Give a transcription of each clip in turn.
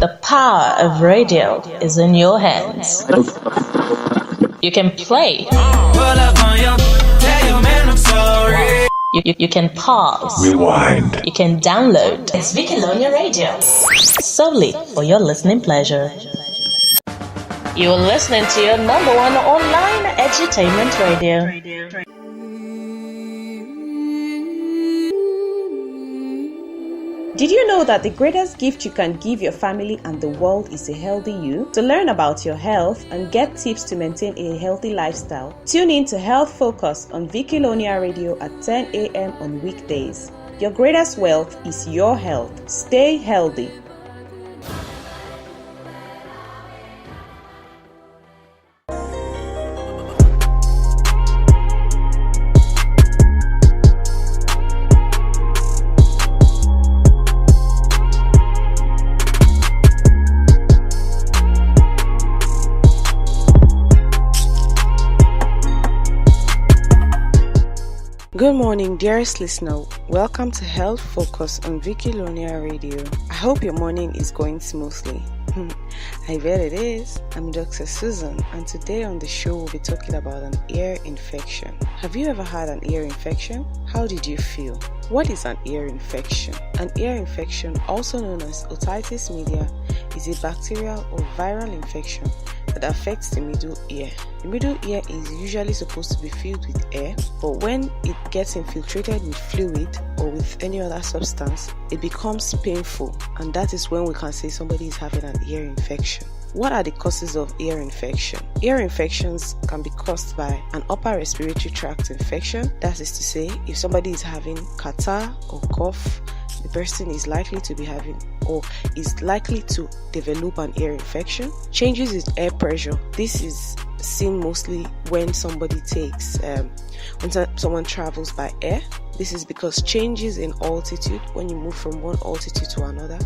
The power of radio is in your hands. You can play. You can pause. Rewind. You can download. It's Vicalonia Radio. Solely for your listening pleasure. You are listening to your number one online edutainment radio. Did you know that the greatest gift you can give your family and the world is a healthy you? To learn about your health and get tips to maintain a healthy lifestyle, tune in to Health Focus on Vicalonia Radio at 10 a.m. on weekdays. Your greatest wealth is your health. Stay healthy. Good morning, dearest listener. Welcome to Health Focus on Vicalonia Radio. I hope your morning is going smoothly. I bet it is. I'm Dr. Susan, and today on the show we'll be talking about an ear infection. Have you ever had an ear infection? How did you feel? What is an ear infection? An ear infection, also known as otitis media, is a bacterial or viral infection that affects the middle ear. The middle ear is usually supposed to be filled with air, but when it gets infiltrated with fluid or with any other substance, it becomes painful, and that is when we can say somebody is having an ear infection. What are the causes of ear infection? Ear infections can be caused by an upper respiratory tract infection. That is to say, if somebody is having catarrh or cough, the person is likely to be having or is likely to develop an ear infection. Changes in air pressure. This is seen mostly when somebody someone travels by air. This is because changes in altitude, when you move from one altitude to another,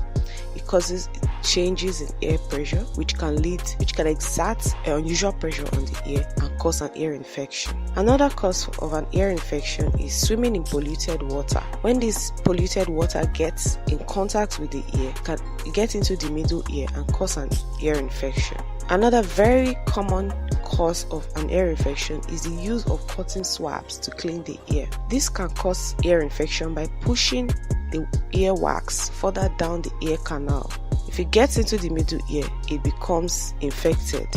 it causes changes in air pressure, which can exert an unusual pressure on the ear and cause an ear infection. Another cause of an ear infection is swimming in polluted water. When this polluted water gets in contact with the ear, it can get into the middle ear and cause an ear infection. Another very common cause of an ear infection is the use of cotton swabs to clean the ear. This can cause ear infection by pushing the earwax further down the ear canal. If it gets into the middle ear, it becomes infected.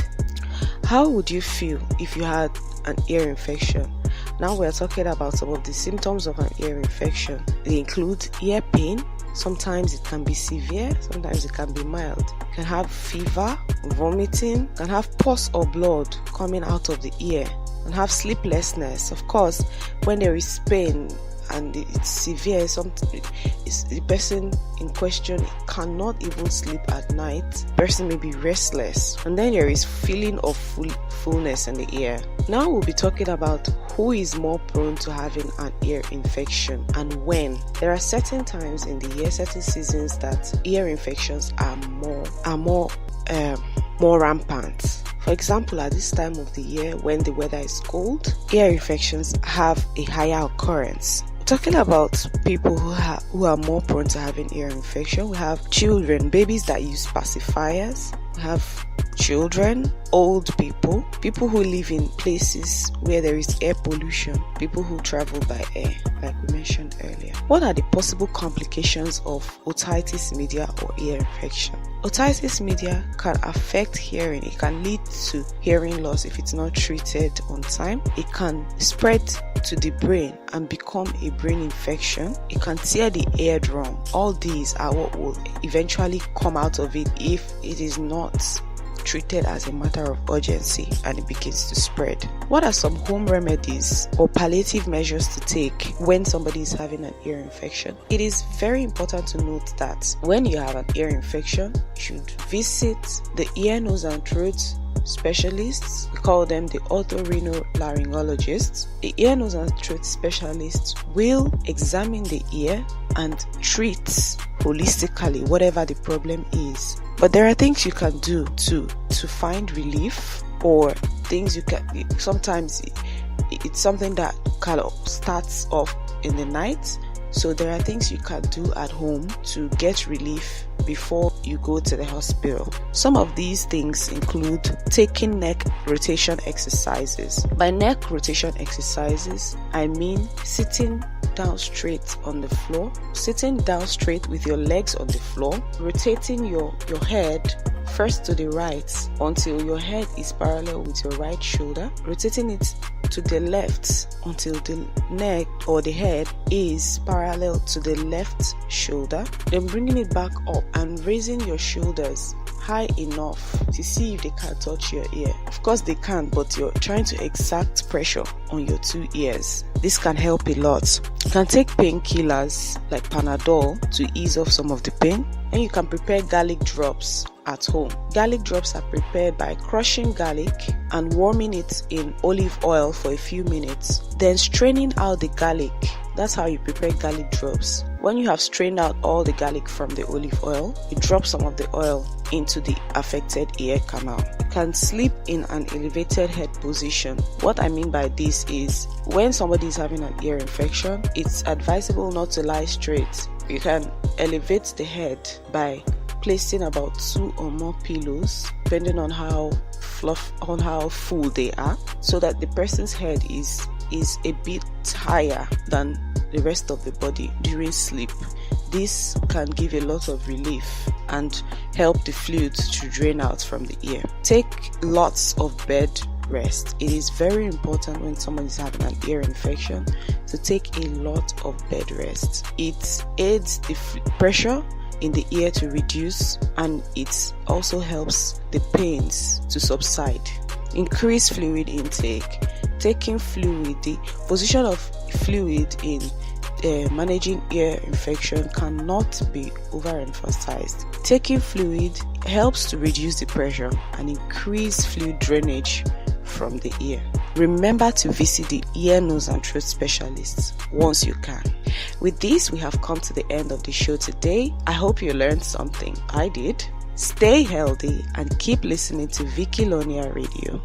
How would you feel if you had an ear infection? Now we're talking about some of the symptoms of an ear infection. They include ear pain. Sometimes it can be severe, sometimes it can be mild. You can have fever, vomiting, you can have pus or blood coming out of the ear, and have sleeplessness. Of course, when there is pain and it's severe, the person in question cannot even sleep at night. The person may be restless, and then there is feeling of fullness in the ear. Now we'll be talking about who is more prone to having an ear infection and when. There are certain times in the year, certain seasons that ear infections are more rampant. For example, at this time of the year when the weather is cold, ear infections have a higher occurrence. Talking about people who are more prone to having ear infection, we have children, babies that use pacifiers. We have children, old people, people who live in places where there is air pollution, people who travel by air, like we mentioned earlier. What are the possible complications of otitis media or ear infection? Otitis media can affect hearing. It can lead to hearing loss if it's not treated on time. It can spread to the brain and become a brain infection. It can tear the eardrum. All these are what will eventually come out of it if it is not treated as a matter of urgency and it begins to spread. What are some home remedies or palliative measures to take when somebody is having an ear infection? It is very important to note that when you have an ear infection, you should visit the ear, nose and throat specialists. We call them the otorhinolaryngologists. The ear, nose and throat specialists will examine the ear and treat holistically whatever the problem is. But there are things you can do to find relief, or things you can, sometimes it's something that kind of starts off in the night So there are things you can do at home to get relief before you go to the hospital. Some of these things include taking neck rotation exercises. By neck rotation exercises, I mean sitting down straight on the floor, sitting down straight with your legs on the floor, rotating your head first to the right until your head is parallel with your right shoulder, rotating it to the left until the neck or the head is parallel to the left shoulder, then bringing it back up and raising your shoulders high enough to see if they can touch your ear. Of course they can't, but you're trying to exert pressure on your two ears. This can help a lot. You can take painkillers like Panadol to ease off some of the pain, and you can prepare garlic drops at home. Garlic drops are prepared by crushing garlic and warming it in olive oil for a few minutes, then straining out the garlic. That's how you prepare garlic drops. When you have strained out all the garlic from the olive oil, you drop some of the oil into the affected ear canal. You can sleep in an elevated head position. What I mean by this is when somebody is having an ear infection, it's advisable not to lie straight. You can elevate the head by placing about 2 or more pillows, depending on how full they are, so that the person's head is a bit higher than the rest of the body during sleep. This can give a lot of relief and help the fluid to drain out from the ear. Take lots of bed rest. It is very important when someone is having an ear infection to take a lot of bed rest. It aids the pressure in the ear to reduce, and it also helps the pains to subside. Increase fluid intake. Taking fluid, the position of fluid in managing ear infection cannot be overemphasized. Taking fluid helps to reduce the pressure and increase fluid drainage from the ear. Remember to visit the ear, nose and throat specialists once you can. With this, we have come to the end of the show today. I hope you learned something. I did. Stay healthy and keep listening to Vicky Lonia Radio.